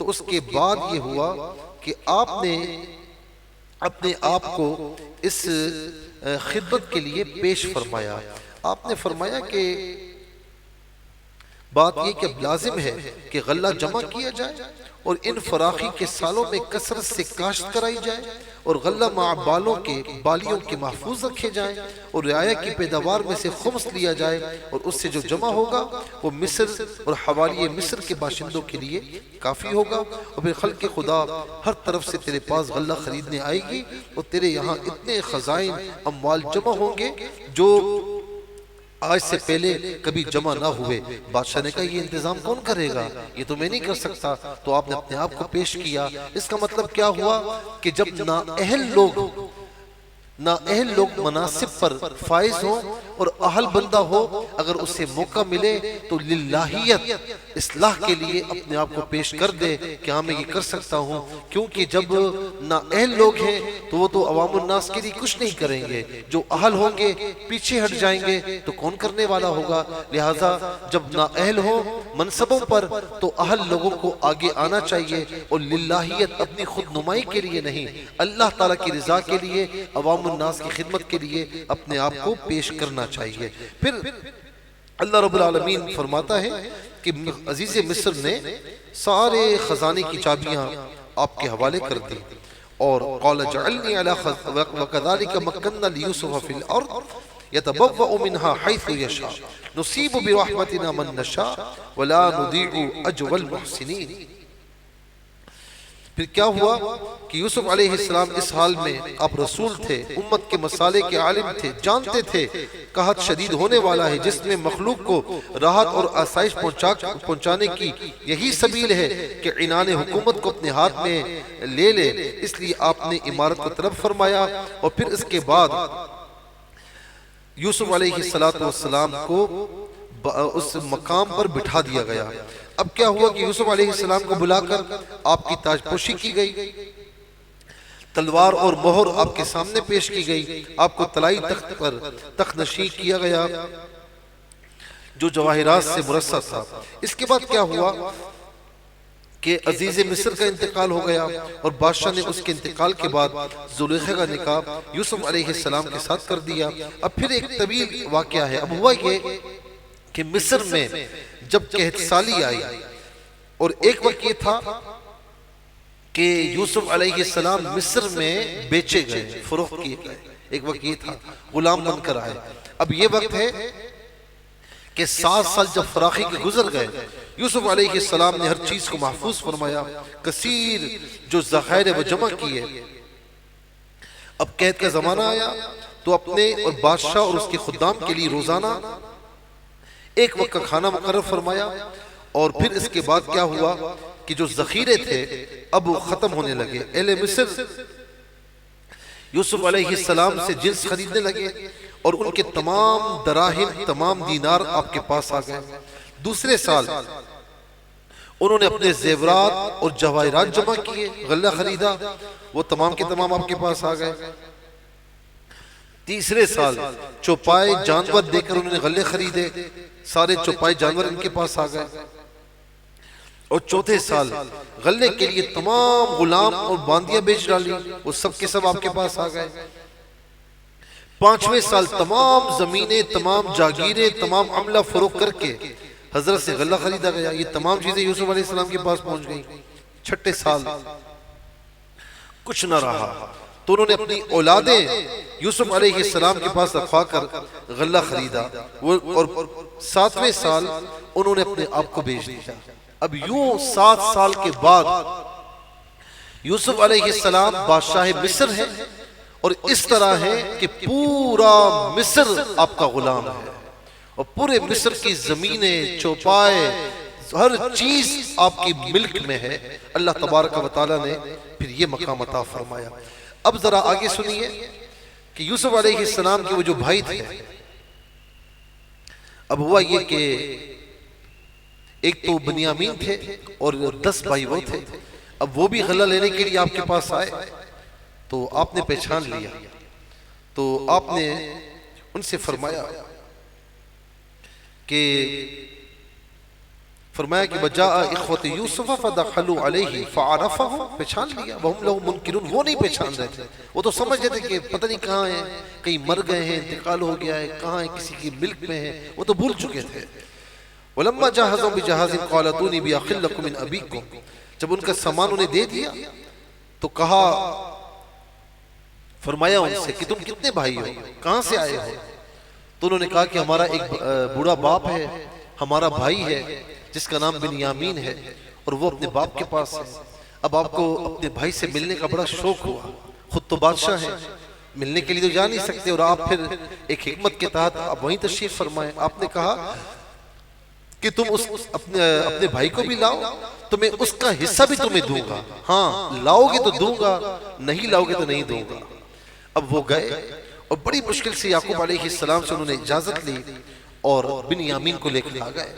تو اس کے بعد یہ ہوا کہ آپ نے اپنے آپ کو اس خدمت کے لیے پیش فرمایا. آپ نے فرمایا کہ بات یہ کہ اب لازم ہے کہ غلہ جمع کیا جائے اور ان فراخی کے سالوں میں کثرت سے کاشت کرائی جائے اور غلہ مع بالیوں کے محفوظ رکھے جائیں اور رعایا کی پیداوار میں سے خمس لیا جائے اور اس سے جو جمع ہوگا وہ مصر اور حوالی مصر کے باشندوں کے لیے کافی ہوگا. اور پھر خلق خدا ہر طرف سے تیرے پاس غلہ خریدنے آئے گی اور تیرے یہاں اتنے خزائن اموال جمع ہوں گے جو آج سے پہلے کبھی جمع نہ ہوئے. بادشاہ نے کہا یہ انتظام کون کرے گا, یہ تو میں نہیں کر سکتا. تو آپ نے اپنے آپ کو پیش کیا. اس کا مطلب کیا ہوا کہ جب نااہل لوگ مناسب پر فائز ہوں اور اہل بندہ ہو, اگر اسے موقع ملے تو للہیت اصلاح کے لیے اپنے آپ کو پیش کر دے کہ ہاں میں یہ کر سکتا ہوں. کیونکہ جب نااہل لوگ ہیں تو وہ تو عوام الناس کے لیے کچھ نہیں کریں گے, جو اہل ہوں گے پیچھے ہٹ جائیں گے تو کون کرنے والا ہوگا. لہٰذا جب نااہل ہوں منصبوں پر تو اہل لوگوں کو آگے آنا چاہیے اور للہیت اپنی خود نمائی کے لیے نہیں, اللہ تعالیٰ کی رضا کے لیے عوام الناس کی خدمت کے لیے اپنے آپ کو پیش کرنا چاہیے. پھر اللہ رب العالمین فرماتا ہے کہ عزیز مصر نے سارے خزانے کی چابیاں آپ کے حوالے کر دی اور قال جعلنی علی وکذالک مکننا لیوسف فی الارض یتبوأ منها حیث یشاء نصیب برحمتنا من نشاء ولا نضیع اجر المحسنین. پھر کیا ہوا کہ یوسف علیہ السلام اس حال میں آپ رسول تھے, امت کے مسالے کے عالم تھے, جانتے تھے قحط شدید ہونے والا ہے جس میں مخلوق کو راحت اور آسائش پہنچانے کی یہی سبیل ہے کہ عنان حکومت کو اپنے ہاتھ میں لے لے. اس لیے آپ نے امارت کو طلب فرمایا اور پھر اس کے بعد یوسف علیہ السلام کو اس مقام پر بٹھا دیا گیا. اب کیا ہوا کہ یوسف علیہ السلام کو بلا کر آپ کی تاج پوشی کی گئی, تلوار اور مہر آپ کے سامنے پیش کی گئی, آپ کو طلائی تخت پر تخت نشین کیا گیا جو جواہرات سے مرصع تھا. اس کے بعد کیا ہوا کہ عزیز مصر کا انتقال ہو گیا اور بادشاہ نے اس کے انتقال کے بعد زلیخا کا نکاح یوسف علیہ السلام کے ساتھ کر دیا. اب پھر ایک طویل واقعہ ہے. اب ہوا یہ کہ مصر میں جب قحط سالی آئی اور ایک وقت یہ تھا کہ یوسف علیہ السلام مصر میں بیچے گئے, فروخت کیے گئے, ایک وقت یہ تھا غلام بن کر آئے. اب یہ وقت ہے کہ 7 سال جب فراخی کے گزر گئے, یوسف علیہ السلام نے ہر چیز کو محفوظ فرمایا, کثیر جو ذخائر وہ جمع کیے. اب قحط کا زمانہ آیا تو اپنے اور بادشاہ اور اس کے خدام کے لیے روزانہ ایک وقت کا کھانا مقرر فرمایا. اور پھر اس کے بعد کیا ہوا کہ جو ذخیرے تھے اب وہ ختم ہونے لگے. اہل مصر یوسف علیہ السلام سے جنس خریدنے لگے اور ان کے تمام دراہم, تمام دینار آپ کے پاس آ گئے. دوسرے سال انہوں نے اپنے زیورات اور جواہرات جمع کیے, غلہ خریدا, وہ تمام کے تمام آپ کے پاس آ گئے. تیسرے سال چوپائے جانور دے کر انہوں نے غلے خریدے, سارے چوپائے جانور ان کے پاس آ گئے. اور چوتھے سال غلے کے لیے تمام غلام اور باندیاں بیچ ڈالی, وہ سب کے سب آپ کے پاس آ گئے. پانچویں سال تمام زمینیں, تمام جاگیریں, تمام عملہ فروخت کر کے حضرت سے غلہ خریدا گیا. یہ تمام چیزیں یوسف علیہ السلام کے پاس پہنچ گئیں. چھٹے سال کچھ نہ رہا تو انہوں نے اپنی اولادیں یوسف علیہ السلام کے پاس رکھوا کر غلہ خریدا. اور 7ویں سال انہوں نے اپنے آپ کو بیچ دیا. اب یوں 7 سال کے بعد یوسف علیہ السلام بادشاہ مصر ہے اور اس طرح ہے کہ پورا مصر آپ کا غلام ہے اور پورے مصر کی زمینیں, چوپائے, ہر چیز آپ کی ملک میں ہے. اللہ تبارک و تعالی نے پھر یہ مقام عطا فرمایا. اب ذرا آگے سنیے کہ یوسف علیہ السلام کے وہ جو بھائی تھے, اب ہوا یہ کہ ایک تو بنیامین تھے اور 10 بھائی وہ تھے. اب وہ بھی غلہ لینے کے لیے آپ کے پاس آئے تو آپ نے پہچان لیا تو آپ نے ان سے فرمایا کہ فرمایا کہ وجاء اخوت یوسف فدخلوا علیہ فعرفهم، پہچان لیا، وہم لہو منکرون، وہ نہیں پہچان رہے تھے، وہ تو سمجھ رہے تھے کہ پتہ نہیں کہاں ہیں، کہیں مر گئے ہیں، انتقال ہو گیا ہے، کہاں ہیں، کسی کی ملک میں ہیں، وہ تو بھول چکے تھے۔ وَلَمَّا جَهَزَهُم بِجَهَازٍ قَالَ ائْتُونِي بِأَخٍ لَكُم مِّنْ أَبِيكُمْ، جب ان کا سامان انہیں دے دیا تو کہا، فرمایا ان سے کہ تم کتنے بھائی ہو، کہاں سے آئے ہو؟ تو انہوں نے کہا کہ ہمارا ایک بوڑھا باپ ہے، ہمارا بھائی ہے جس کا نام بنیامین ہے، اور وہ اپنے باپ کے پاس ہے۔ اب آپ کو اپنے بھائی سے ملنے کا بڑا شوق ہوا، خود تو بادشاہ ہیں، ملنے کے لیے تو جا نہیں سکتے، اور آپ پھر ایک حکمت کے تحت آپ وہیں تشریف فرمائیں۔ آپ نے کہا کہ تم اپنے بھائی کو بھی لاؤ، تو میں اس کا حصہ بھی تمہیں دوں گا، ہاں لاؤ گے تو دوں گا، نہیں لاؤ گے تو نہیں دوں گا۔ اب وہ گئے اور بڑی مشکل سے یعقوب علیہ السلام سے انہوں نے اجازت لی اور بنیامین کو لے کر آ گئے۔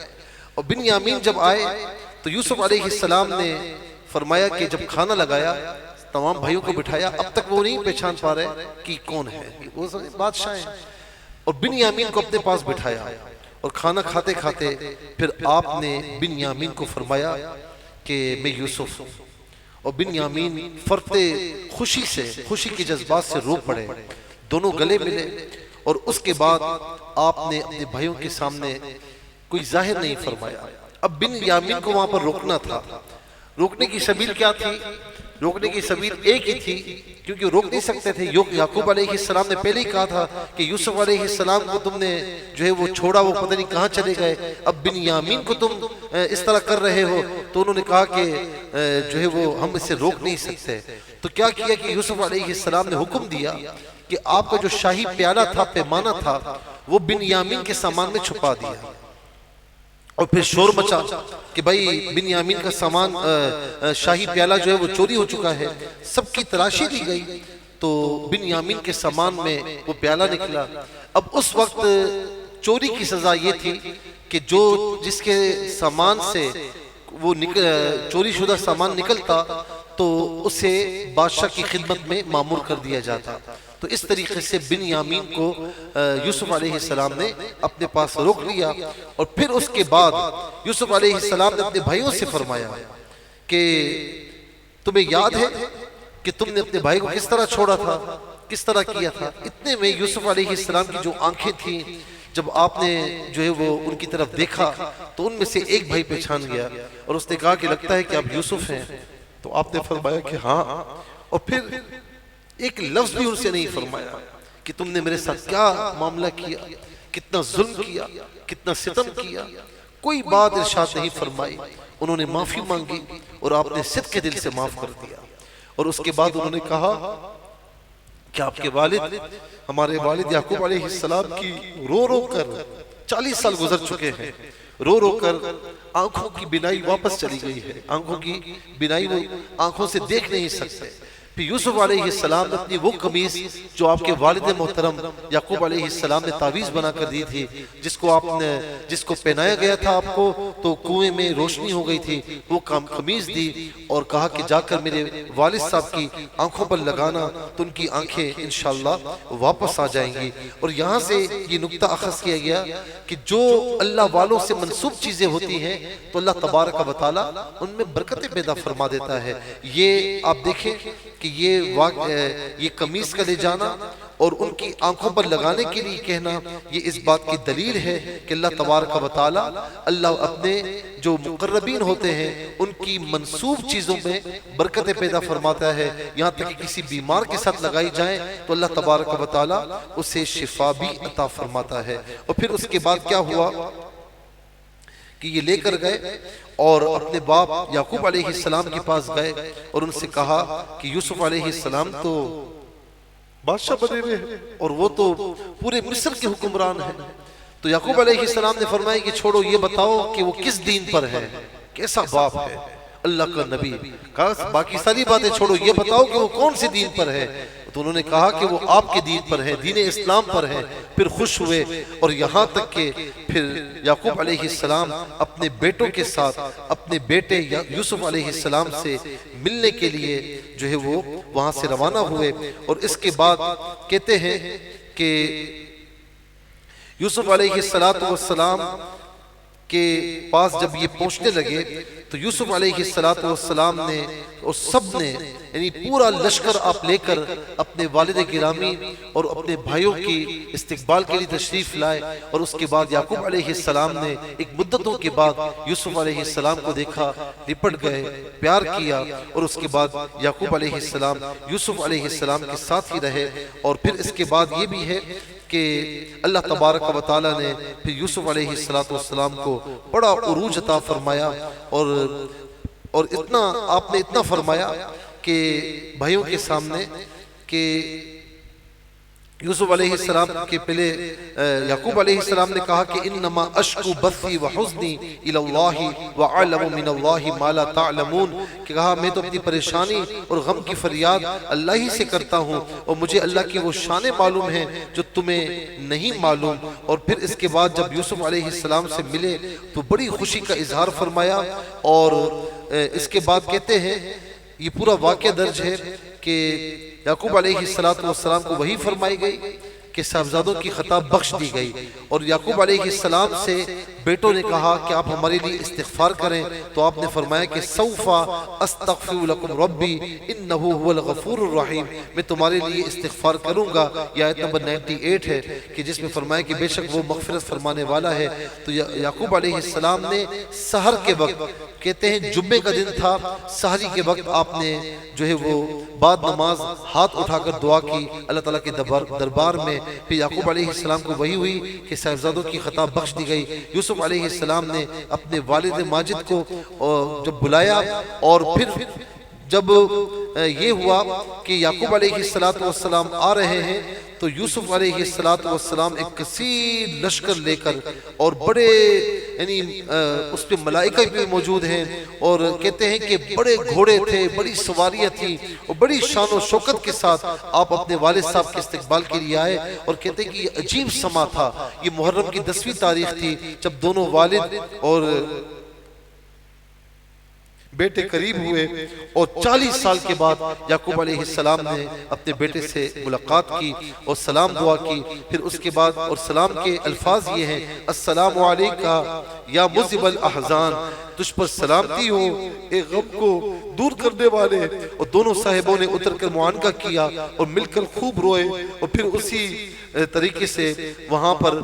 اور بنیامین جب آئے تو یوسف علیہ السلام نے فرمایا کہ جب کھانا لگایا، تمام بھائیوں کو بٹھایا، اب تک وہ نہیں پہچان پا رہے کہ کون ہے، وہ بادشاہ ہیں، اور بنیامین کو اپنے پاس بٹھایا، اور کھانا کھاتے کھاتے پھر آپ نے بنیامین کو فرمایا کہ میں یوسف ہوں، اور بنیامین فرتے خوشی سے، خوشی کے جذبات سے رو پڑے، دونوں گلے ملے، اور اس کے بعد آپ نے اپنے بھائیوں کے سامنے کوئی ظاہر نہیں فرمایا۔ اب بنیامین کو وہاں پر روکنا تھا، روکنے کی سبیل کیا تھی؟ روکنے کی سبیل ایک ہی تھی، کیونکہ روک نہیں سکتے تھے۔ یعقوب علیہ السلام نے پہلے ہی کہا تھا کہ یوسف علیہ السلام کو تم نے جو ہے وہ چھوڑا، وہ پتہ نہیں کہاں چلے گئے، اب بنیامین کو تم اس طرح کر رہے ہو، تو انہوں نے کہا کہ جو ہے وہ ہم اسے روک نہیں سکتے۔ تو کیا کیا کہ یوسف علیہ السلام نے حکم دیا کہ آپ کا جو شاہی پیالہ تھا، پیمانہ تھا، وہ بنیامین کے سامان میں چھپا دیا، اور پھر شور مچا کہ بھائی بنیامین کا سامان، شاہی پیالہ جو ہے وہ چوری ہو چکا ہے۔ سب کی تلاشی دی گئی تو بنیامین کے سامان میں وہ پیالہ نکلا۔ اب اس وقت چوری کی سزا یہ تھی کہ جس کے سامان سے وہ چوری شدہ سامان نکلتا تو اسے بادشاہ کی خدمت میں مامور کر دیا جاتا۔ تو اس طریقے سے بنیامین کو یوسف علیہ السلام نے اپنے پاس روک لیا، اور پھر اس کے بعد یوسف علیہ السلام نے اپنے بھائیوں سے فرمایا کہ تمہیں یاد ہے کہ تم نے اپنے بھائی کو کس طرح چھوڑا تھا، کس طرح کیا تھا؟ اتنے میں یوسف علیہ السلام کی جو آنکھیں تھیں، جب آپ نے جو ہے وہ ان کی طرف دیکھا تو ان میں سے ایک بھائی پہچان گیا، اور اس نے کہا کہ لگتا ہے کہ آپ یوسف ہیں۔ تو آپ نے فرمایا کہ ہاں، اور پھر ایک لفظ بھی ان سے نہیں فرمایا کہ تم نے میرے ساتھ کیا معاملہ کیا، کتنا ظلم کیا، کتنا ستم کیا، کوئی بات ارشاد نہیں فرمائی۔ انہوں نے معافی مانگی اور آپ نے صدق کے دل سے معاف کر دیا، اور اس کے بعد انہوں نے کہا کہ آپ کے والد، ہمارے والد یعقوب علیہ السلام کی رو رو کر 40 سال گزر چکے ہیں، رو رو کر آنکھوں کی بینائی واپس چلی گئی ہے، آنکھوں کی بینائی وہ آنکھوں سے دیکھ نہیں سکتے۔ پھر یوسف علیہ السلام نے اپنی وہ قمیص جو آپ کے والد محترم یعقوب علیہ السلام نے تعویذ بنا کر دی تھی، جس کو پہنایا گیا تھا آپ کو تو کنویں میں روشنی ہو گئی تھی، وہ قمیص دی اور کہا کہ جا کر میرے والد صاحب کی آنکھوں پر لگانا تو ان کی آنکھیں انشاءاللہ واپس آ جائیں گی۔ اور یہاں سے یہ نکتہ اخذ کیا گیا کہ جو اللہ والوں سے منسوب چیزیں ہوتی ہیں تو اللہ تبارک و تعالی ان میں برکتیں پیدا فرما دیتا ہے۔ یہ آپ دیکھیں کہ یہ قمیص کا لے جانا اور ان کی آنکھوں پر لگانے کے لیے کہنا، یہ اس بات کی دلیل ہے کہ اللہ تبارک و تعالی اللہ اپنے جو مقربین ہوتے ہیں ان کی منسوب چیزوں میں برکتیں پیدا فرماتا ہے، یہاں تک کہ کسی بیمار کے ساتھ لگائی جائیں تو اللہ تبارک و تعالی اسے شفا بھی عطا فرماتا ہے۔ اور پھر اس کے بعد کیا ہوا کہ یہ لے کر گئے اور اپنے باپ یعقوب علیہ السلام کے پاس گئے اور ان سے کہا کہ یوسف علیہ السلام تو بادشاہ بنے ہوئے ہیں اور وہ تو پورے مصر کے حکمران ہیں۔ تو یعقوب علیہ السلام نے فرمایا کہ چھوڑو، یہ بتاؤ کہ وہ کس دین پر ہے، کیسا باپ ہے، اللہ کا نبی، کہا باقی ساری باتیں چھوڑو، یہ بتاؤ کہ وہ کون سے دین پر ہے۔ تو انہوں نے کہا کہ وہ آپ کے دین پر ہے، دین اسلام پر ہے۔ پھر خوش ہوئے، اور یہاں تک کہ پھر یعقوب علیہ السلام اپنے بیٹوں کے ساتھ اپنے بیٹے یوسف علیہ السلام سے ملنے کے لیے جو ہے وہ وہاں سے روانہ ہوئے۔ اور اس کے بعد کہتے ہیں کہ یوسف علیہ السلام کے پاس جب یہ پہنچنے لگے تو یوسف علیہ السلام نے اور سب نے یعنی پورا لشکر آپ لے کر اپنے والد گرامی اور اپنے بھائیوں کی استقبال کے لیے تشریف لائے، اور اس کے بعد یعقوب علیہ السلام نے ایک مدتوں کے بعد یوسف علیہ السلام کو دیکھا، لپٹ گئے، پیار کیا، اور اس کے بعد یعقوب علیہ السلام یوسف علیہ السلام کے ساتھ ہی رہے۔ اور پھر اس کے بعد یہ بھی ہے کہ اللہ تبارک و تعالی نے پھر یوسف علیہ السلام کو بڑا عروج عطا فرمایا، اور اتنا آپ نے اتنا فرمایا کہ بھائیوں کے سامنے کہ یوسف علیہ السلام کے پہلے یعقوب علیہ السلام نے کہا کہ انما اشکو بثی وحزنی الی اللہ وعلم من اللہ ما لا تعلمون، کہ کہا میں تو اپنی پریشانی اور غم کی فریاد اللہ ہی سے کرتا ہوں، اور مجھے اللہ کی وہ شانیں معلوم ہیں جو تمہیں نہیں معلوم۔ اور پھر اس کے بعد جب یوسف علیہ السلام سے ملے تو بڑی خوشی کا اظہار فرمایا، اور اس کے بعد کہتے ہیں یہ پورا واقعہ درج ہے کہ یعقوب علیہ السلام کو وحی فرمائی گئی کہ صاحبزادوں کی خطا بخش دی گئی، اور یعقوب علیہ السلام سے بیٹوں نے کہا کہ آپ ہمارے لیے استغفار کریں، تو آپ نے فرمایا کہ سوف استغفر لکم ربی انہ هو الغفور الرحیم، میں تمہارے لیے استغفار کروں گا۔ یہ آیت نمبر 98 ہے کہ جس میں فرمایا کہ بے شک وہ مغفرت فرمانے والا ہے۔ تو یعقوب علیہ السلام نے سحر کے وقت، کہتے ہیں جمعے کا دن تھا، سحری کے وقت آپ نے جو ہے وہ بعد نماز ہاتھ اٹھا کر دعا کی اللہ تعالیٰ کے دربار میں۔ پھر یعقوب علیہ السلام کو وحی ہوئی کہ صاحبزادوں کی خطا بخش دی گئی۔ یوسف علیہ السلام نے اپنے والد ماجد کو جب بلایا، اور پھر جب یہ ہوا کہ یعقوب علیہ السلام آ رہے ہیں تو یوسف علیہ السلام ایک کثیر لشکر لے کر، اور بڑے یعنی اس پہ ملائکہ بھی موجود ہیں، اور کہتے ہیں کہ بڑے گھوڑے تھے، بڑی سواریاں تھیں، اور بڑی شان و شوکت کے ساتھ آپ اپنے والد صاحب کے استقبال کے لیے آئے۔ اور کہتے ہیں کہ یہ عجیب سما تھا، یہ محرم کی 10ویں تاریخ تھی جب دونوں والد اور بیٹے قریب ہوئے، اور 40 سال کے بعد یعقوب علیہ السلام نے اپنے بیٹے سے ملاقات کی اور سلام دعا کی۔ پھر اس کے بعد اور سلام کے الفاظ یہ ہیں، السلام علیکہ یا مذہب الاحزان، تجھ پر سلامتی ہو اے غم کو دور کرنے والے۔ اور دونوں صاحبوں نے اتر کر معانقہ کیا اور مل کر خوب روئے، اور پھر اسی طریقے سے وہاں پر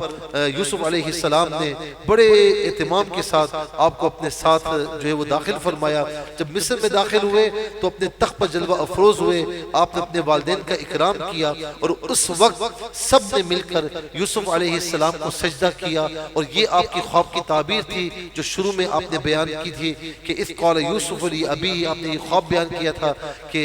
یوسف علیہ السلام نے بڑے اہتمام کے ساتھ آپ کو اپنے ساتھ جو ہے وہ داخل فرمایا۔ جب مصر میں داخل ہوئے تو اپنے تخت پر جلوہ افروز ہوئے، آپ نے اپنے والدین کا اکرام کیا، اور اس وقت سب نے مل کر یوسف علیہ السلام کو سجدہ کیا۔ اور یہ آپ کی خواب کی تعبیر تھی جو شروع میں آپ نے بیان کی تھی کہ اذ قال یوسف لی ابی، آپ نے یہ خواب بیان کیا تھا کہ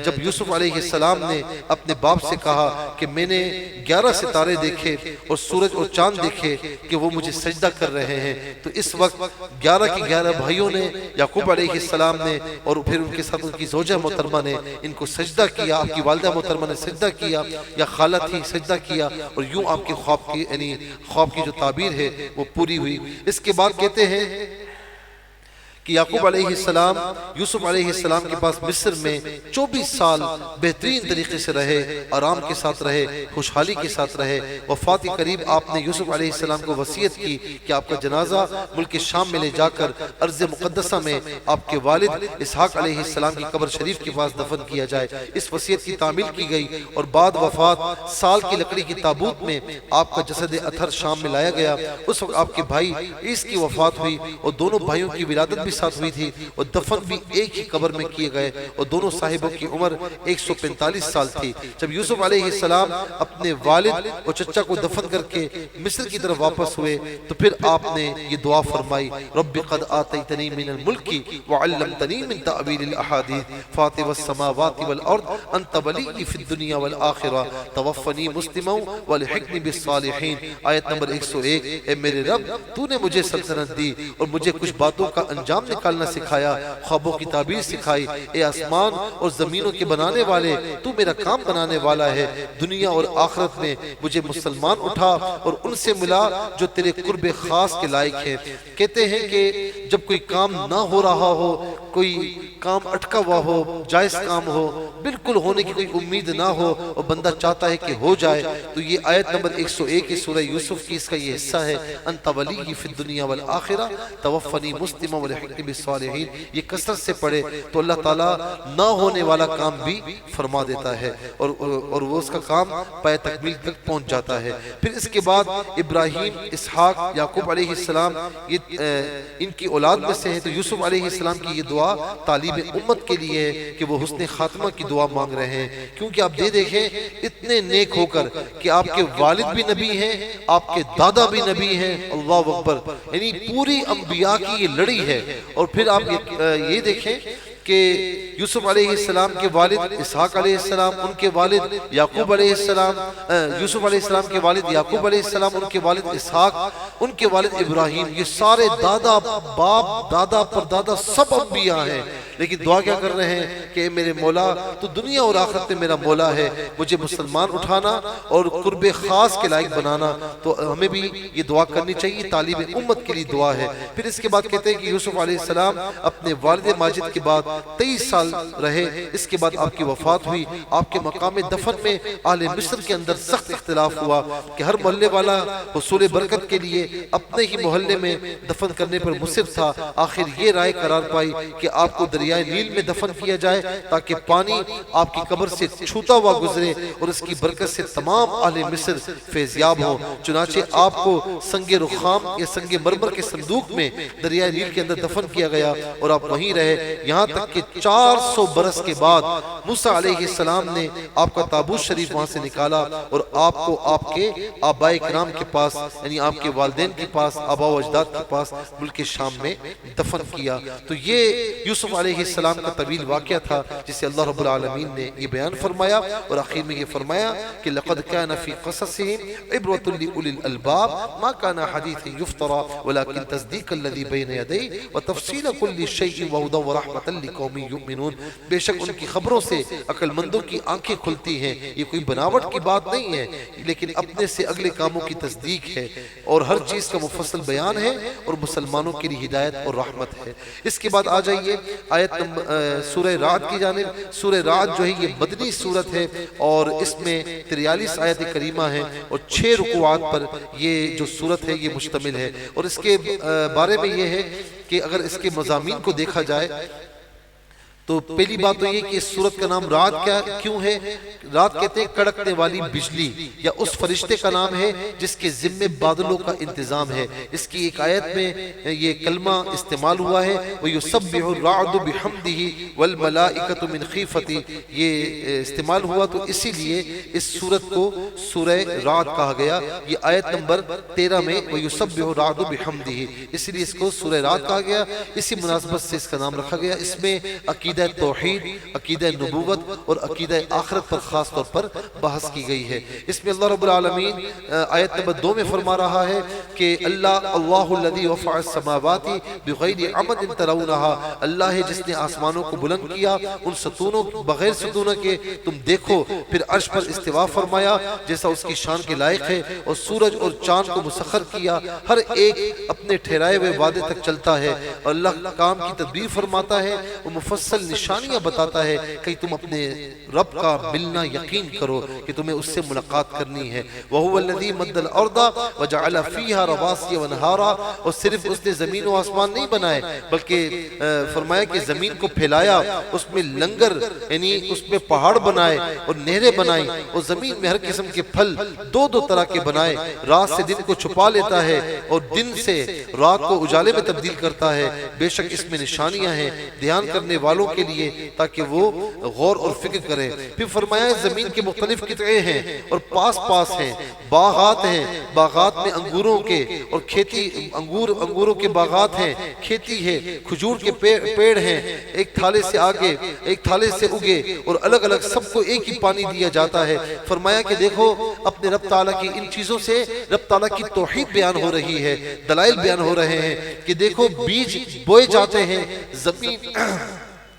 جب یوسف علیہ السلام نے اپنے باپ سے کہا کہ میں نے 11 ستارے دیکھے اور سورج اور چاند دیکھے کہ وہ مجھے سجدہ کر رہے ہیں، تو اس وقت 11 کے 11 بھائیوں نے، یعقوب علیہ السلام نے، اور پھر ان کے ساتھ ان کی زوجہ محترمہ نے ان کو سجدہ کیا، آپ کی والدہ محترمہ نے سجدہ کیا، یا خالہ تھی سجدہ کیا، اور یوں آپ کے خواب کی یعنی خواب کی جو تعبیر ہے وہ پوری ہوئی۔ اس کے بعد کہتے ہیں کہ یعقوب علیہ السلام یوسف علیہ السلام کے پاس مصر میں 24 سال بہترین طریقے سے رہے، آرام کے ساتھ رہے، خوشحالی کے ساتھ رہے۔ وفات قریب آپ نے یوسف علیہ السلام کو وصیت کی کہ آپ کا جنازہ ملک شام میں لے جا کر ارض مقدسہ میں آپ کے والد اسحاق علیہ السلام کی قبر شریف کے پاس دفن کیا جائے۔ اس وصیت کی تعمیل کی گئی، اور بعد وفات سال کی لکڑی کی تابوت میں آپ کا جسد اطہر شام میں لایا گیا۔ اس وقت آپ کے بھائی عیس کی وفات ہوئی، اور دونوں بھائیوں کی ولادت بھی ساتھ ہوئی تھی، اور دفن بھی ایک ہی قبر میں کیے گئے، اور دونوں صاحبوں کی عمر 145 سال تھی۔ جب یوسف علیہ السلام اپنے والد اور چچا کو دفن کر کے مصر کی طرف واپس ہوئے تو پھر آپ نے یہ دعا فرمائی، رب قد آتیتنی من الملک وعلمتنی من تأویل الاحادیث فاطر السماوات والارض انت ولی فی الدنیا والآخرہ توفنی مسلما والحقنی بالصالحین۔ آیت نمبر 101، اے میرے رب تو نے مجھے سلطنت دی اور مجھے کچھ باتوں کا انجام نکالنا سکھایا، خوابوں کی تعبیر سکھائی۔ اے آسمان اور زمینوں کے بنانے والے، تو میرا کام بنانے والا ہے، دنیا اور آخرت میں مجھے مسلمان اٹھا اور ان سے ملا جو تیرے قرب خاص کے لائق ہیں۔ کہتے ہیں کہ جب کوئی کام نہ ہو رہا ہو، کوئی کام اٹکا ہوا ہو، جائز کام ہو، بالکل ہونے کی کوئی امید نہ ہو اور بندہ چاہتا ہے کہ ہو جائے، تو یہ آیت نمبر 101 کی سورہ یوسف کی اس کا یہ حصہ ہے، انت ولی فی الدنیا والآخرہ توفنی مسلما والحقنی بالصالحین۔ یہ کثرت سے پڑھے تو اللہ تعالیٰ نہ ہونے والا کام بھی فرما دیتا ہے اور وہ اس کا کام پائے تکمیل تک پہنچ جاتا ہے۔ پھر اس کے بعد ابراہیم، اسحاق، یعقوب علیہ السلام یہ ان کی اولاد میں سے ہے، تو یوسف علیہ السلام کی یہ دعا طالب امت کے لیے ہے کہ وہ حسن خاتمہ کی دعا مانگ رہے ہیں، کیونکہ آپ دیکھیں اتنے نیک ہو کر کہ آپ کے والد بھی نبی ہیں، آپ کے دادا بھی نبی ہیں، اللہ اکبر، یعنی پوری انبیاء کی یہ لڑی ہے۔ اور پھر آپ یہ دیکھیں کہ یوسف علیہ السلام کے والد اسحاق علیہ السلام، ان کے والد یعقوب علیہ السلام، یوسف علیہ السلام کے والد یعقوب علیہ السلام، ان کے والد اسحاق، ان کے والد ابراہیم، یہ سارے دادا باپ دادا پر دادا سب انبیاء ہیں، لیکن دعا کیا کر رہے ہیں کہ میرے مولا تو دنیا اور آخرت میں میرا مولا ہے، مجھے مسلمان اٹھانا اور قرب خاص کے لائق بنانا۔ تو ہمیں بھی یہ دعا کرنی چاہیے، طالب امت کے لیے دعا ہے۔ پھر اس کے بعد کہتے ہیں کہ یوسف علیہ السلام اپنے والد ماجد کے بعد 23 سال رہے، اس کے بعد آپ کی وفات ہوئی۔ آپ کے مقام دفن میں اہل مصر کے اندر سخت اختلاف ہوا کہ ہر محلے والا حصول برکت کے لیے اپنے ہی محلے میں دفن کرنے پر مصر تھا۔ آخر یہ رائے قرار پائی کہ آپ کو دریائے نیل میں دفن کیا جائے تاکہ پانی آپ کی قبر سے چھوتا ہوا گزرے اور اس کی برکت سے تمام اہل مصر فیضیاب ہوں۔ چنانچہ آپ کو سنگ رخام یا سنگ مرمر کے صندوق میں دریائے نیل کے اندر دفن کیا گیا اور آپ وہیں رہے، یہاں تک کہ 400 برس کے بعد موسیٰ علیہ السلام نے آپ کا تابوت شریف وہاں سے نکالا اور آپ کو آپ کے آباء کرام کے پاس، یعنی آپ کے والدین کے پاس، آباء و اجداد کے پاس ملک شام میں دفن کیا۔ تو یہ یوسف علیہ السلام کا طویل واقعہ تھا جسے اللہ رب العالمین نے یہ بیان فرمایا اور آخر میں یہ فرمایا کہ لقد كان في قصصهم عبرة لأولي الألباب ما كان حديث يفترى ولكن تصديق الذي بين يديه وتفصيل كل شيء وهدى ورحمة لقوم يؤمنون۔ بے شک ان کی خبروں سے عقل مندوں کی آنکھیں کھلتی ہیں، یہ کوئی بناوٹ کی بات نہیں ہے لیکن اپنے سے اگلے کاموں کی تصدیق ہے اور ہر چیز کا مفصل بیان ہے اور مسلمانوں کے لیے ہدایت اور رحمت ہے۔ اس کے بعد آ جائیے آیت سورہ رعد کی جانب۔ سورہ رعد جو ہے یہ مدنی سورت ہے اور اس میں 43 آیت کریمہ ہیں اور 6 رکوعات پر یہ جو سورت ہے یہ مشتمل ہے۔ اور اس کے بارے میں یہ ہے کہ اگر اس کے مضامین کو دیکھا جائے تو پہلی بات تو یہ کہ اس سورت کا نام رعد کیوں ہے؟ رعد کہتے ہیں کڑکنے والی بجلی، یا اس فرشتے کا نام ہے جس کے ذمے بادلوں کا انتظام ہے۔ اس کی ایک آیت میں یہ کلمہ استعمال ہوا ہے وَيُسَبِّحُ الرَّعْدُ بِحَمْدِهِ وَالْمَلَائِكَةُ مِنْ خِيفَتِهِ، یہ استعمال ہوا تو اسی لیے اس سورت کو سورہ رعد کہا گیا۔ یہ آیت نمبر 13 میں وَيُسَبِّحُ الرَّعْدُ بِحَمْدِهِ، اس لیے اس کو سورہ رعد کہا گیا، اسی مناسبت سے اس کا نام رکھا گیا۔ اس میں عقیدہ توحید، عقیدہ نبوت اور عقیدہ آخرت پر خاص طور پر بحث کی گئی ہے۔ اس میں اللہ رب العالمین آیت نمبر 2 میں فرما رہا ہے کہ اللہ الذی رفع السماوات بغیر عمد ترونها، اللہ ہے جس نے آسمانوں کو بلند کیا ان ستونوں بغیر ستونوں کے تم دیکھو، پھر عرش پر استوا فرمایا جیسا اس کی شان کے لائق ہے، اور سورج اور چاند کو مسخر کیا، ہر ایک اپنے ٹھہرائے ہوئے وعدے تک چلتا ہے، اور اللہ کام کی تدبیر فرماتا ہے، وہ مفصل نشانیاں بتاتا ہے کہ تم اپنے رب کا ملنا یقین کرو کہ تمہیں اس سے ملاقات کرنی ہے۔ وَهُوَ الَّذِي مَدَّ الْأَرْضَ وَجَعَلَ فِيهَا رَوَاسِيَ وَأَنْهَارًا، اور صرف اس نے زمین و آسمان نہیں بنائے بلکہ فرمایا کہ زمین کو پھیلایا، اس میں لنگر یعنی اس میں پہاڑ بنائے اور نہریں بنائیں، اور زمین میں ہر قسم کے پھل دو طرح کے بنائے، رات سے دن کو چھپا لیتا ہے اور دن سے رات کو اجالے میں تبدیل کرتا ہے، بے شک اس میں نشانیاں ہیں دھیان کرنے والوں کے لیے تاکہ وہ غور اور فکر کریں۔ پھر فرمایا زمین کے مختلف قطعے ہیں اور پاس پاس ہیں، باغات ہیں، باغات میں انگوروں کے اور کھیتی انگوروں کے باغات ہیں، کھیتی ہے، کھجور کے پیڑ ہیں، ایک تھالے سے آگے ایک تھالے سے اگے اور الگ الگ سب کو ایک ہی پانی دیا جاتا ہے۔ فرمایا کہ دیکھو اپنے رب تعالیٰ کی ان چیزوں سے رب تعالیٰ کی توحید بیان ہو رہی ہے، دلائل بیان ہو رہے ہیں کہ دیکھو بیج بوئے جاتے ہیں،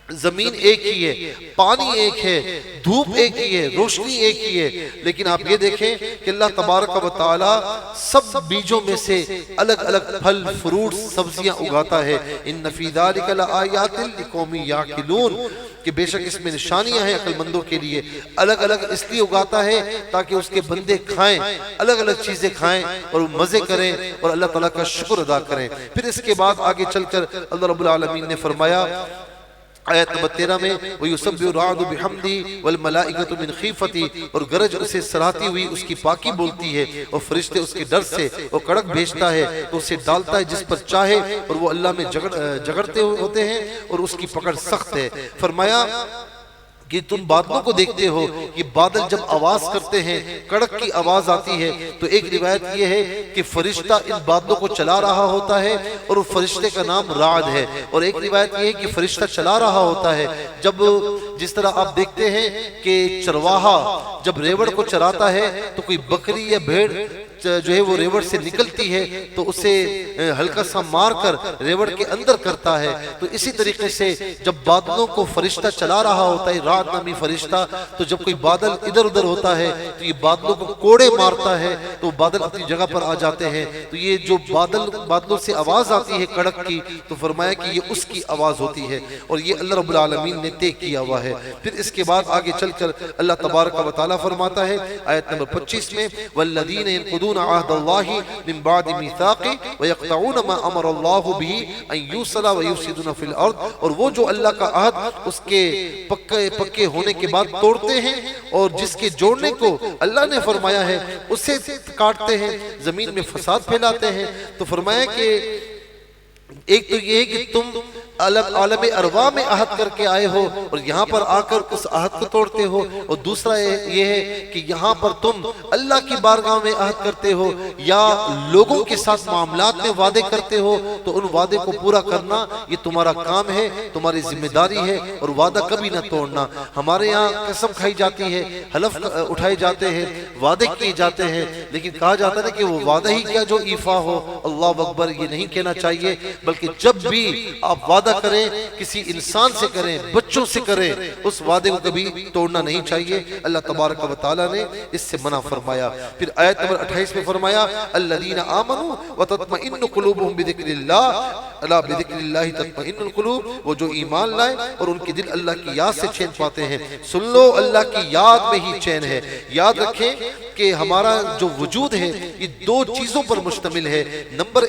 زمین ایک ہی ہے، پانی ایک ہے، دھوپ ایک ہی ہے، روشنی ایک ہی ہے، لیکن آپ یہ دیکھیں کہ اللہ تبارک و تعالی سب بیجوں میں سے الگ الگ پھل، فروٹ، سبزیاں اگاتا ہے۔ ان فی ذلک لآیات لقوم یعقلون، کہ بے شک اس میں نشانیاں ہیں عقل مندوں کے لیے۔ الگ الگ اس لیے اگاتا ہے تاکہ اس کے بندے کھائیں، الگ الگ چیزیں کھائیں اور مزے کریں اور اللہ تعالیٰ کا شکر ادا کریں۔ پھر اس کے بعد آگے چل کر اللہ رب العالمین نے فرمایا آیت نمبر 13 میں وَيُسَبِّحُ الرَّعْدُ بِحَمْدِهِ وَالْمَلَائِكَةُ مِنْ خِيفَتِهِ، اور گرج اسے سراہتی ہوئی اس کی پاکی بولتی ہے، اور فرشتے اس کے ڈر سے وہ کڑک بھیجتا ہے تو اسے ڈالتا ہے جس پر چاہے، اور وہ اللہ میں جگڑتے ہوتے ہیں اور اس کی پکڑ سخت ہے۔ فرمایا کہ تم بادلوں کو دیکھتے ہو، یہ بادل جب آواز کرتے ہیں، کڑک کی آواز آتی ہے، تو ایک روایت یہ ہے کہ فرشتہ ان بادلوں کو چلا رہا ہوتا ہے اور وہ فرشتے کا نام رعد ہے، اور ایک روایت یہ ہے کہ فرشتہ چلا رہا ہوتا ہے جب جس طرح آپ دیکھتے ہیں کہ چرواہا جب ریوڑ کو چراتا ہے تو کوئی بکری یا بھیڑ جو ہے وہ ریوڑ سے نکلتی ہے تو اسے ہلکا سا مار کر ریوڑ کے اندر کرتا ہے، تو اسی طریقے سے جب بادلوں کو فرشتہ چلا رہا ہوتا ہے، رعد نامی فرشتہ، تو جب کوئی بادل ادھر ادھر ہوتا ہے تو یہ بادلوں کو کوڑے مارتا ہے تو بادل اپنی جگہ پر آ جاتے ہیں۔ تو یہ جو بادلوں سے آواز آتی ہے کڑک کی، تو فرمایا کہ یہ اس کی آواز ہوتی ہے، اور یہ اللہ رب العالمین نے طے کیا ہوا ہے۔ پھر اس کے بعد آگے چل کر اللہ تبارک و تعالیٰ فرماتا ہے آیت نمبر 25 میں وَالَّذِينَ يَنقُضُونَ عَهْدَ اللَّهِ مِن بَعْدِ مِيثَاقِهِ وَيَقْطَعُونَ مَا أَمَرَ اللَّهُ بِهِ أَن يُوصَلَ وَيُفْسِدُونَ فِي الْأَرْضِ، اور وہ جو اللہ کا عہد اس کے پکے ہونے کے بعد توڑتے ہیں اور جس کے جوڑنے کو اللہ نے فرمایا ہے اسے کاٹتے ہیں، زمین میں فساد پھیلاتے ہیں۔ تو فرمایا کہ ایک تو یہ ہے کہ تم عالم ارواح میں عہد کر کے آئے ہو اور یہاں پر آ کر اس عہد کو توڑتے ہو، اور دوسرا یہ ہے کہ یہاں پر تم اللہ کی بارگاہ میں عہد کرتے ہو یا لوگوں کے ساتھ معاملات میں وعدے کرتے ہو، تو ان وعدے کو پورا کرنا یہ تمہارا کام ہے، تمہاری ذمہ داری ہے، اور وعدہ کبھی نہ توڑنا۔ ہمارے یہاں قسم کھائی جاتی ہے، حلف اٹھائے جاتے ہیں، وعدے کیے جاتے ہیں، لیکن کہا جاتا ہے کہ وہ وعدہ ہی کیا جو ایفا ہو، اللہ اکبر، یہ نہیں کہنا چاہیے، بلکہ جب بھی آپ وعدہ کریں کسی انسان سے کریں، بچوں سے کریں، اس وعدے کو کبھی توڑنا نہیں چاہیے۔ اللہ تبارک و تعالیٰ نے اس سے منع فرمایا۔ پھر آیت نمبر 28 میں فرمایا الذین آمنوا وتطمئن قلوبهم بذکر اللہ، الا بذکر اللہ تطمئن القلوب، وہ جو ایمان لائے اور ان کے دل اللہ کی یاد سے چین پاتے ہیں۔ سن لو، اللہ کی یاد میں ہی چین ہے۔ یاد رکھیں کہ ہمارا جو وجود ہے یہ دو چیزوں پر مشتمل ہے۔ نمبر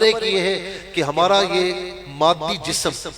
ایک یہ ہے کہ ہمارا یہ مادی جسم،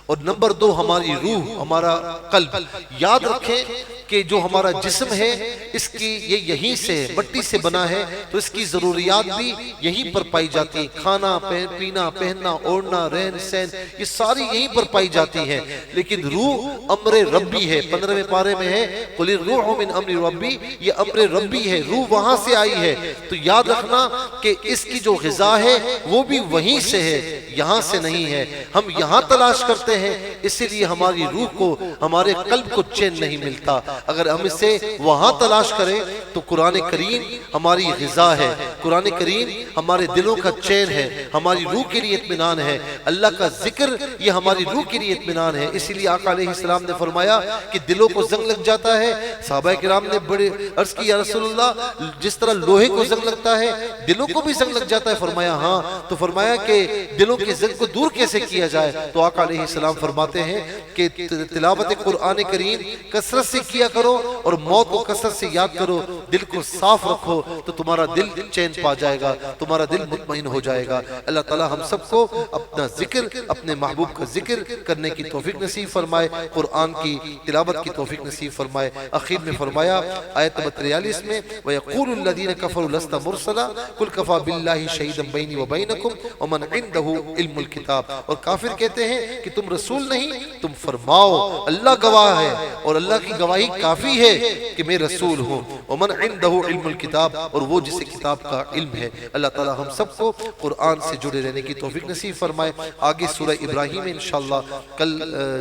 اور نمبر دو ہماری روح، ہمارا قلب۔ یاد رکھیں کہ جو ہمارا جسم ہے اس کی یہ یہیں سے مٹی سے بنا ہے، تو اس کی ضروریات بھی یہیں پر پائی جاتی ہیں، کھانا پینا، پہننا اوڑھنا، رہن سہن، یہ ساری یہیں پر پائی جاتی ہیں۔ لیکن روح امر ربی ہے، 15ویں پارے میں ہے قُلِ الرُّوحُ مِنْ أَمْرِ رَبِّي، یہ امر ربی ہے، روح وہاں سے آئی ہے۔ تو یاد رکھنا کہ اس کی جو غذا ہے وہ بھی وہیں سے ہے، یہاں سے نہیں ہے۔ ہم یہاں تلاش کرتے ہیں، اسی لیے ہماری روح کو، ہمارے قلب کو چین نہیں ملتا۔ اگر ہم اسے وہاں تلاش کریں تو قرآن کریم ہماری غذا ہے، قرآن کریم ہمارے دلوں کا چین ہے، ہماری روح کے لیے اطمینان ہے، اللہ کا ذکر یہ ہماری روح کے لیے اطمینان ہے۔ اسی لیے آقا علیہ السلام نے فرمایا کہ دلوں کو زنگ لگ جاتا ہے۔ صحابہ کرام نے بڑے عرض کی یا رسول اللہ، جس طرح لوہے کو زنگ لگتا ہے دلوں کو بھی زنگ لگ جاتا ہے؟ فرمایا ہاں۔ تو فرمایا کہ دلوں کے زنگ کو دور کیسے کیا جائے؟ تو آقا علیہ السلام فرماتے ہیں کہ تلاوت قرآن کریم کثرت سے کیا کرو اور موت کو کثرت سے یاد کرو، دل کو صاف رکھو تو تمہارا دل چین پا جائے گا، تمہارا دل مطمئن ہو جائے گا۔ اللہ تعالی ہم سب کو اپنا ذکر، اپنے محبوب کا ذکر کرنے کی توفیق نصیب فرمائے، قرآن کی تلاوت کی توفیق نصیب فرمائے۔ آخر میں فرمایا آیت نمبر 43 میں وَيَقُولُ الَّذِينَ كَفَرُوا لَسْتَ مُرْسَلًا قُلْ كَفَى بِاللَّهِ شَهِيدًا بَيْنِي وَبَيْنَكُمْ وَمَنْ عِنْدَهُ عِلْمُ الْكِتَابِ، اور کافر کہتے ہیں کہ تم رسول نہیں، تم فرماؤ اللہ گواہ ہے اور اللہ کی گواہی کافی ہے کہ میں رسول ہوں۔ وَمَنْ عِنْدَهُ عِلْمُ الْكِتَابِ، اور وہ جسے کتاب کا علم ہے۔ اللہ تعالی ہم سب کو قرآن سے جڑے رہنے کی توفیق نصیب فرمائے۔ آگے سورہ ابراہیم انشاءاللہ کل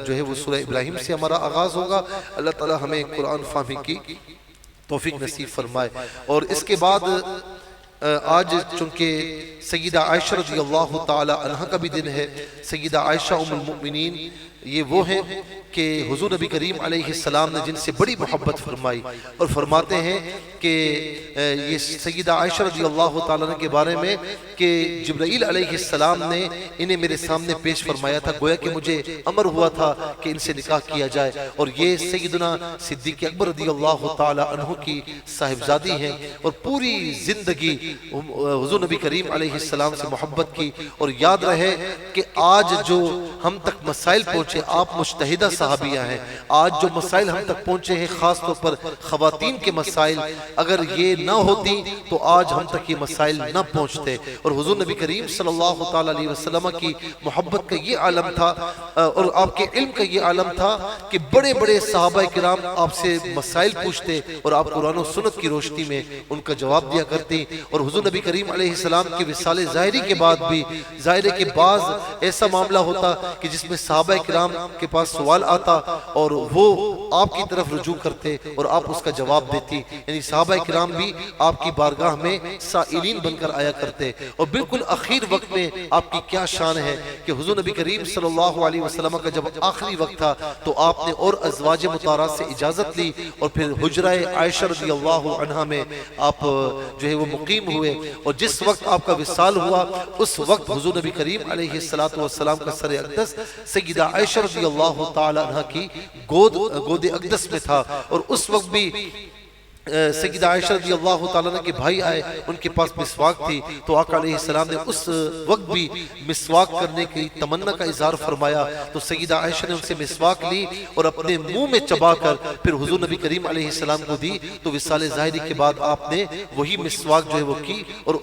جو ہے وہ سورہ ابراہیم سے ہمارا آغاز ہوگا۔ اللہ تعالی ہمیں قرآن فہمی کی توفیق نصیب فرمائے۔ اور اس کے بعد آج چونکہ سیدہ عائشہ رضی اللہ تعالی عنہ کا بھی دن ہے، سیدہ عائشہ ام المؤمنین یہ وہ ہیں کہ حضور نبی کریم علیہ السلام نے جن سے بڑی محبت فرمائی، اور فرماتے ہیں کہ یہ سیدہ عائشہ رضی اللہ تعالیٰ عنہ کے بارے میں کہ جبرائیل علیہ السلام نے انہیں میرے سامنے پیش فرمایا تھا، گویا کہ مجھے امر ہوا تھا کہ ان سے نکاح کیا جائے، اور یہ سیدنا صدیق اکبر رضی اللہ تعالیٰ عنہ کی صاحبزادی ہیں، اور پوری زندگی حضور نبی کریم علیہ السلام سے محبت کی۔ اور یاد رہے کہ آج جو ہم تک مسائل پہنچے، آپ مجتہدہ صحابیہ ہیں، آج جو مسائل ہم تک پہنچے ہیں خاص طور پر خواتین کے مسائل، اگر یہ نہ ہوتی تو آج ہم تک یہ مسائل نہ پہنچتے۔ اور حضور نبی کریم صلی اللہ تعالیٰ علیہ وسلم کی محبت کا یہ عالم تھا، اور آپ کے علم کا یہ عالم تھا کہ بڑے بڑے صحابہ کرام آپ سے مسائل پوچھتے اور آپ قرآن و سنت کی روشنی میں ان کا جواب دیا کرتے۔ اور حضور نبی کریم علیہ السلام کے وصال ظاہری کے بعد بھی ظاہرے کے بعض ایسا معاملہ ہوتا کہ جس میں صحابہ کرام کے پاس سوال آتا اور وہ آپ کی طرف رجوع کرتے اور آپ اس کا جواب دیتی، یعنی صحابہ کرام بھی آپ کی بارگاہ میں سائلین بن کر آیا کرتے۔ اور بالکل آخر وقت میں آپ کی کیا شان ہے کہ حضور نبی کریم صلی اللہ علیہ وسلم کا جب آخری وقت تھا تو آپ نے اور ازواج مطہرات سے اجازت لی اور پھر حجرہ عائشہ رضی اللہ عنہا میں آپ جو ہے وہ مقیم ہوئے، اور جس وقت آپ کا وصال ہوا اس وقت حضور نبی کریم علیہ السلام کا سر اقدس سیدہ عائشہ رضی اللہ تعالی عنہ کی گود اقدس میں تھا، اور اس وقت بھی سیدہ عائشہ رضی اللہ تعالیٰ عنہ کے بھائی آئے، ان کے پاس مسواک تھی، تو آقا علیہ السلام نے اس وقت بھی مسواک کرنے کی تمنا کا اظہار فرمایا، تو سیدہ عائشہ نے ان سے مسواک لی اور اپنے منہ میں چبا کر پھر حضور نبی کریم علیہ السلام کو دی۔ تو وصال ظاہری کے بعد آپ نے وہی مسواک جو ہے وہ کی، اور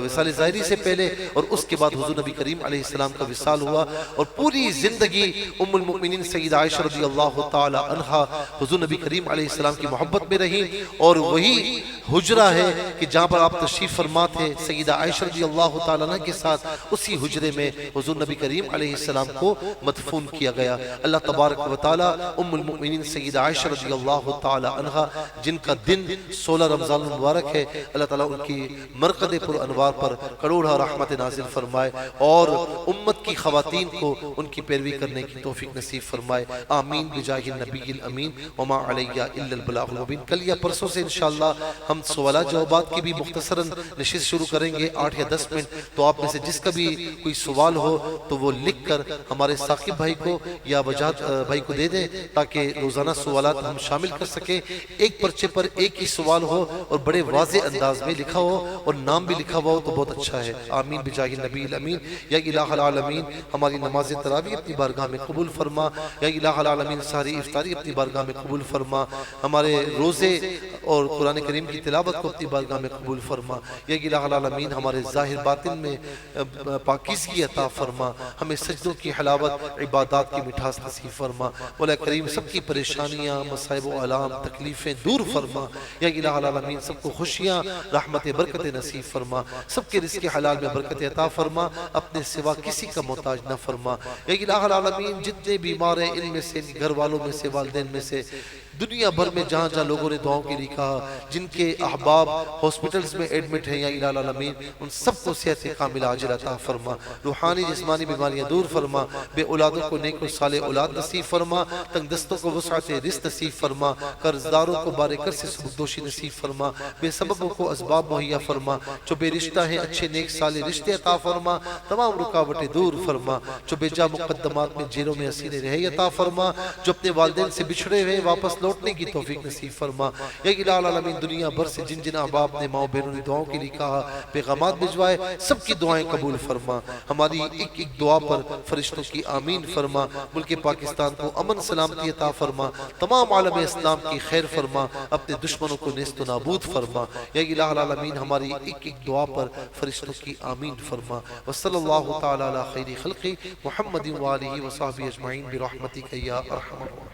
وصال ظاہری سے پہلے اور اس کے بعد حضور نبی کریم علیہ السلام کا وصال ہوا، اور پوری زندگی ام المؤمنین سیدہ عائشہ رضی اللہ تعالی عنہا حضور نبی کریم علیہ السلام کی محبت میں رہی، اور وہی حجرہ ہے کہ جہاں پر آپ تشریف فرما تھے سیدہ عائشہ رضی اللہ تعالیٰ عنہ کے ساتھ، اسی حجرے میں حضور نبی کریم علیہ السلام کو مدفون کیا گیا۔ اللہ تبارک و تعالیٰ ام المؤمنین سیدہ عائشہ رضی اللہ تعالیٰ عنہ جن کا دن 16 رمضان المبارک ہے، اللہ تعالیٰ ان کی مرقد پر انوار پر کروڑا رحمت نازل فرمائے، اور امت کی خواتین کو ان کی پیروی کرنے کی توفیق نصیب فرمائے، آمین بجاہ النبی الامین وما علیہ الا البلاغ المبین۔ کل یا پرسوں سے انشاءاللہ ہم سوالات جوابات کی بھی مختصراً نشست شروع کریں گے 8 یا 10 منٹ، تو آپ میں سے جس کا بھی کوئی سوال ہو تو وہ لکھ کر ہمارے ثاقب بھائی کو یا وجاہت بھائی کو دے دیں تاکہ روزانہ سوالات ہم شامل کر سکیں۔ ایک پرچے پر ایک ہی سوال ہو اور بڑے واضح انداز میں لکھا ہو اور نام بھی لکھا ہوا ہو تو بہت اچھا ہے، آمین بجاہ النبی الامین۔ یا الہ العالمین ہماری نماز تراویح اپنی بارگاہ میں قبول فرما، یا الہ العالمین ساری افطاری اپنی بارگاہ میں قبول فرما، ہمارے روزے اور قرآن کریم کی تلاوت کو اپنی بارگاہ میں قبول فرما، یا الہ العالمین ہمارے ظاہر باطن میں پاکیزگی عطا فرما، ہمیں سجدوں کی حلاوت عبادات کی مٹھاس نصیب فرما، مولا کریم سب کی پریشانیاں مصائب و آلام تکلیفیں دور فرما، یا الہ العالمین سب کو خوشیاں رحمت برکت نصیب فرما، سب کے رزق حلال میں برکت عطا فرما، اپنے سوا کسی کا محتاج نہ فرما، یا الہ العالمین جتنے بیمار ہیں ان میں سے گھر والوں میں سے والدین میں سے دنیا بھر میں جہاں جہاں لوگوں نے دعاؤں کے لیے کہا، جن کے احباب ہاسپٹلز میں ایڈمٹ ہیں، یا الہ العالمین ان سب کو صحت کاملہ عاجل عطا فرما، روحانی جسمانی بیماریاں دور فرما، بے اولادوں کو نیک و صالح اولاد نصیب فرما، تنگ دستوں کو وسعت رزق نصیب فرما، قرضداروں کو بارکر سے سبکدوشی نصیب فرما، بے سببوں کو اسباب مہیا فرما، جو بے رشتہ ہیں اچھے نیک صالح رشتے عطا فرما، تمام رکاوٹیں دور فرما، جو بے جا مقدمات میں جیلوں میں اسیر رہے عطا فرما، جو اپنے والدین سے بچھڑے ہوئے واپس لوٹنے کی توفیق نصیب فرما، یا الہ العالمین دنیا بھر سے جن جن احباب نے ماں بہنوں نے دعاؤں کے لیے کہا پیغامات بھجوائے سب کی دعائیں قبول فرما، ہماری ایک ایک دعا پر فرشتوں کی آمین فرما، ملک پاکستان کو امن سلامتی عطا فرما، تمام عالم اسلام کی خیر فرما، اپنے دشمنوں کو نیست و نابود فرما، یا الہ العالمین ہماری ایک ایک دعا پر فرشتوں کی آمین فرما، وصلی اللہ تعالی علی خیر خلقی محمد وآلہ وصحبہ اجمعین برحمتک یا ارحم الراحمین۔